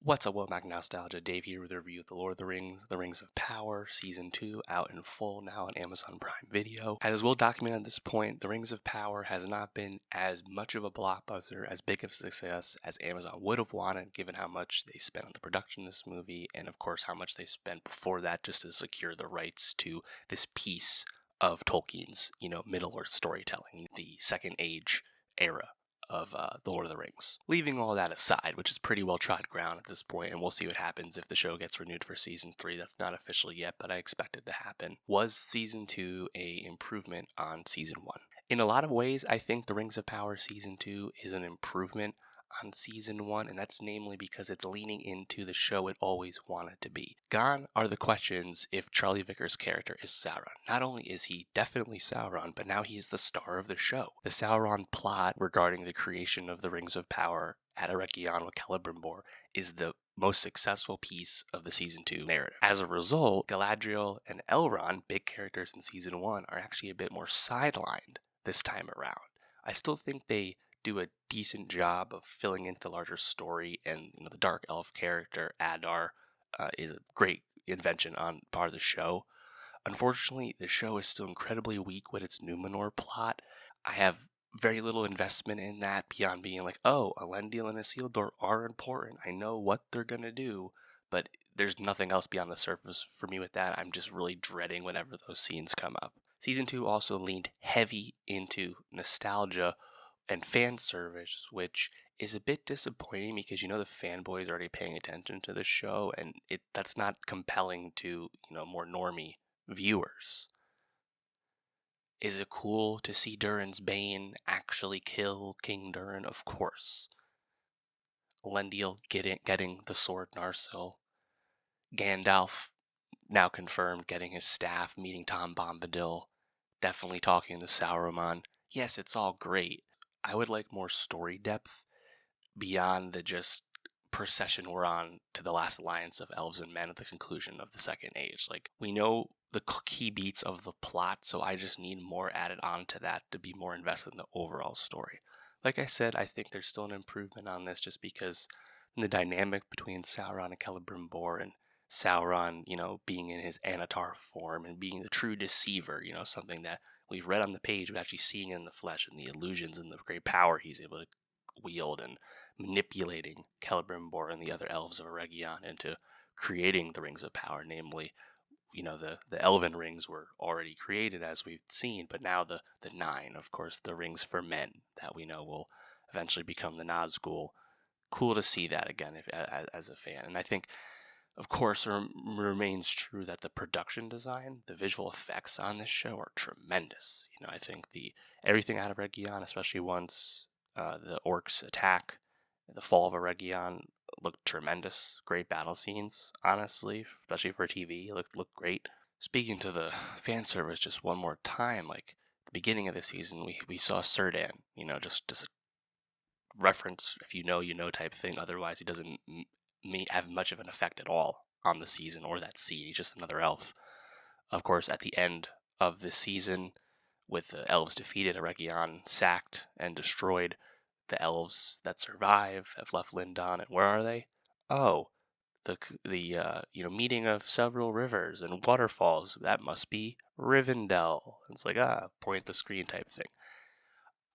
What's up, welcome back to Nostalgia. Dave here with a review of The Lord of the Rings of Power, Season 2, out in full now on Amazon Prime Video. As well documented at this point, The Rings of Power has not been as much of a blockbuster, as big of a success as Amazon would have wanted, given how much they spent on the production of this movie, and of course how much they spent before that just to secure the rights to this piece of Tolkien's, Middle-earth storytelling, the Second Age era of The Lord of the Rings. Leaving all that aside, which is pretty well trod ground at this point, and we'll see what happens if the show gets renewed for Season 3. That's not official yet, but I expect it to happen. Was Season 2 a improvement on Season 1? In a lot of ways, I think The Rings of Power Season 2 is an improvement on Season 1, and that's namely because it's leaning into the show it always wanted to be. Gone are the questions if Charlie Vickers' character is Sauron. Not only is he definitely Sauron, but now he is the star of the show. The Sauron plot regarding the creation of the Rings of Power at Eregion with Celebrimbor is the most successful piece of the Season 2 narrative. As a result, Galadriel and Elrond, big characters in Season 1, are actually a bit more sidelined this time around. I still think they do a decent job of filling in the larger story, and the dark elf character Adar is a great invention on part of the show. Unfortunately, the show is still incredibly weak with its Numenor plot. I have very little investment in that beyond being like, oh, Elendil and Isildur are important. I know what they're gonna do, but there's nothing else beyond the surface for me with that. I'm just really dreading whenever those scenes come up. Season 2 also leaned heavy into nostalgia and fan service, which is a bit disappointing because the fanboys are already paying attention to the show, and that's not compelling to more normie viewers. Is it cool to see Durin's Bane actually kill King Durin? Of course. Elendil getting the sword Narsil. Gandalf, now confirmed, getting his staff, meeting Tom Bombadil, definitely talking to Sauron. Yes, it's all great. I would like more story depth beyond the just procession we're on to the last alliance of elves and men at the conclusion of the Second Age. Like, we know the key beats of the plot, so I just need more added on to that to be more invested in the overall story. Like I said, I think there's still an improvement on this just because the dynamic between Sauron and Celebrimbor, and Sauron, being in his Anatar form and being the true deceiver, something that we've read on the page, but actually seeing it in the flesh, and the illusions and the great power he's able to wield, and manipulating Celebrimbor and the other elves of Eregion into creating the Rings of Power, namely, the Elven rings were already created as we've seen, but now the 9, of course, the rings for men that we know will eventually become the Nazgul. Cool to see that again as a fan. And I think, of course, remains true that the production design, the visual effects on this show are tremendous. I think everything out of Eregion, especially once the orcs attack, the fall of Eregion, looked tremendous. Great battle scenes, honestly, especially for TV, looked great. Speaking to the fan service just one more time, like the beginning of the season, we saw Círdan, just a reference, if you know type thing. Otherwise, he doesn't have much of an effect at all on the season or that scene. He's just another elf. Of course, at the end of the season, with the elves defeated, Eregion sacked and destroyed, the elves that survive have left Lindon, and where are they? Oh, the meeting of several rivers and waterfalls. That must be Rivendell. It's like point at the screen type thing.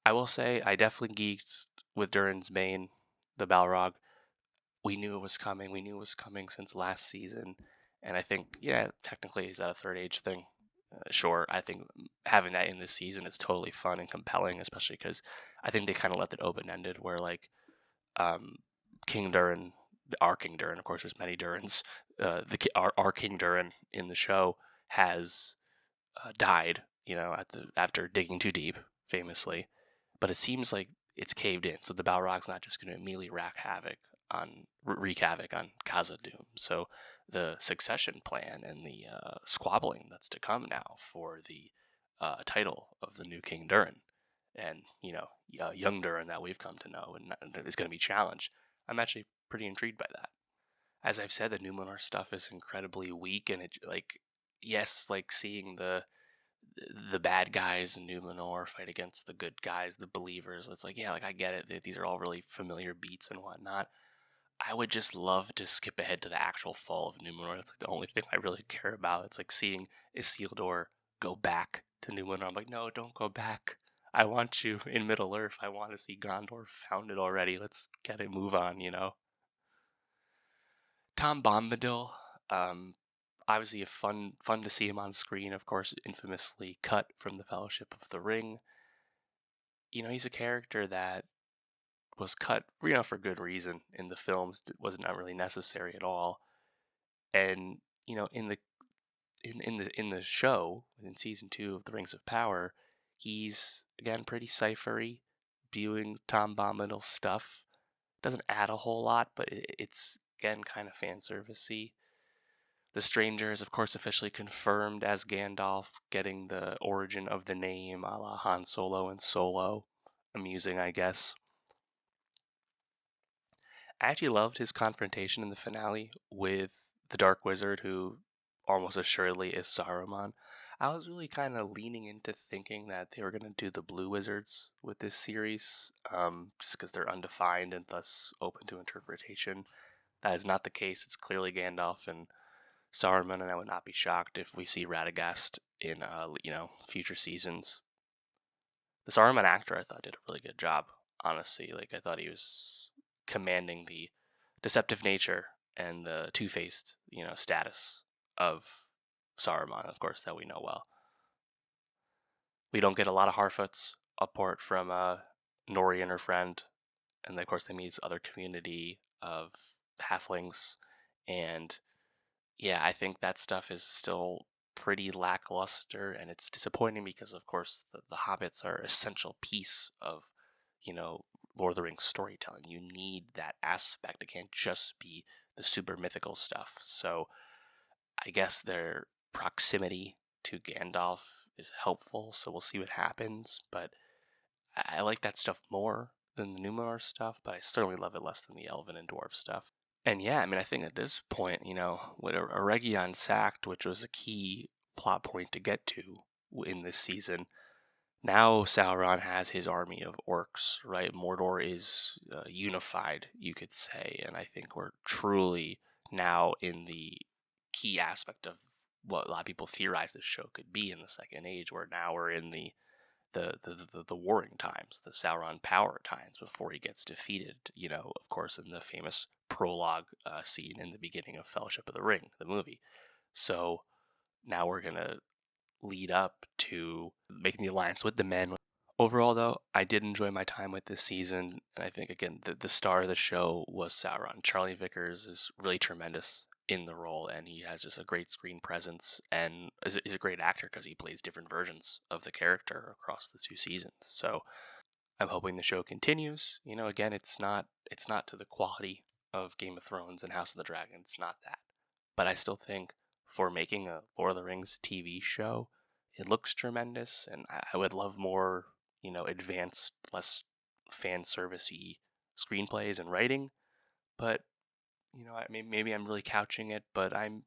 I will say I definitely geeked with Durin's Bane, the Balrog. We knew it was coming. We knew it was coming since last season, and I think technically is that a third age thing? Sure, I think having that in this season is totally fun and compelling, especially because I think they kind of left it open-ended where, like, King Durin, our King Durin, of course there's many Durins, our King Durin in the show has died, after digging too deep, famously, but it seems like it's caved in, so the Balrog's not just going to immediately wreak havoc on Khazad-dûm. So the succession plan and the squabbling that's to come now for the title of the new King Durin, and young Durin that we've come to know, and is going to be challenged. I'm actually pretty intrigued by that. As I've said, the Numenor stuff is incredibly weak, and seeing the bad guys in Numenor fight against the good guys, the believers. It's like, I get it. These are all really familiar beats and whatnot. I would just love to skip ahead to the actual fall of Numenor. That's like the only thing I really care about. It's like seeing Isildur go back to Numenor. I'm like, no, don't go back. I want you in Middle Earth. I want to see Gondor founded already. Let's get it, move on. Tom Bombadil, um, obviously a fun to see him on screen. Of course, infamously cut from the Fellowship of the Ring. He's a character that was cut, for good reason in the films. It was not really necessary at all. And in the show, in season 2 of The Rings of Power, he's again pretty ciphery, viewing Tom Bombadil's stuff. Doesn't add a whole lot, but it's again kind of fan servicey. The Stranger is, of course, officially confirmed as Gandalf, getting the origin of the name a la Han Solo and Solo. Amusing, I guess. I actually loved his confrontation in the finale with the Dark Wizard, who almost assuredly is Saruman. I was really kind of leaning into thinking that they were going to do the Blue Wizards with this series, just because they're undefined and thus open to interpretation. That is not the case. It's clearly Gandalf and Saruman, and I would not be shocked if we see Radagast in, future seasons. The Saruman actor, I thought, did a really good job. Honestly, like I thought he was commanding the deceptive nature and the two-faced, status of Saruman, of course, that we know well. We don't get a lot of Harfoots apart from Nori and her friend, and of course they meet this other community of halflings, and yeah, I think that stuff is still pretty lackluster, and it's disappointing because, of course, the hobbits are an essential piece of, you know, Lord of the Rings storytelling. You need that aspect. It can't just be the super mythical stuff. So I guess their proximity to Gandalf is helpful, so we'll see what happens. But I like that stuff more than the Numenor stuff, but I certainly love it less than the Elven and Dwarf stuff. And yeah, I mean, I think at this point, with Eregion sacked, which was a key plot point to get to in this season, now Sauron has his army of orcs, right? Mordor is unified, you could say, and I think we're truly now in the key aspect of what a lot of people theorize this show could be in the Second Age, where now we're in the warring times, the Sauron power times before he gets defeated. Of course, in the famous prologue scene in the beginning of Fellowship of the Ring, the movie. So now we're gonna lead up to making the alliance with the men. Overall, though, I did enjoy my time with this season, and I think again the star of the show was Sauron. Charlie Vickers is really tremendous in the role, and he has just a great screen presence, and is a great actor because he plays different versions of the character across the 2 seasons. So I'm hoping the show continues. Again, it's not to the quality of Game of Thrones and House of the Dragon. It's not that, but I still think for making a Lord of the Rings TV show, it looks tremendous, and I would love more, advanced, less fan servicey screenplays and writing. But maybe I'm really couching it, but I'm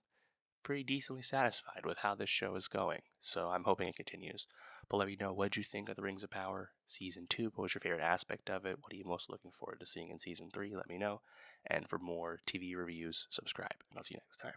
pretty decently satisfied with how this show is going. So I'm hoping it continues. But let me know, what you think of The Rings of Power Season 2? What was your favorite aspect of it? What are you most looking forward to seeing in Season 3? Let me know. And for more TV reviews, subscribe. And I'll see you next time.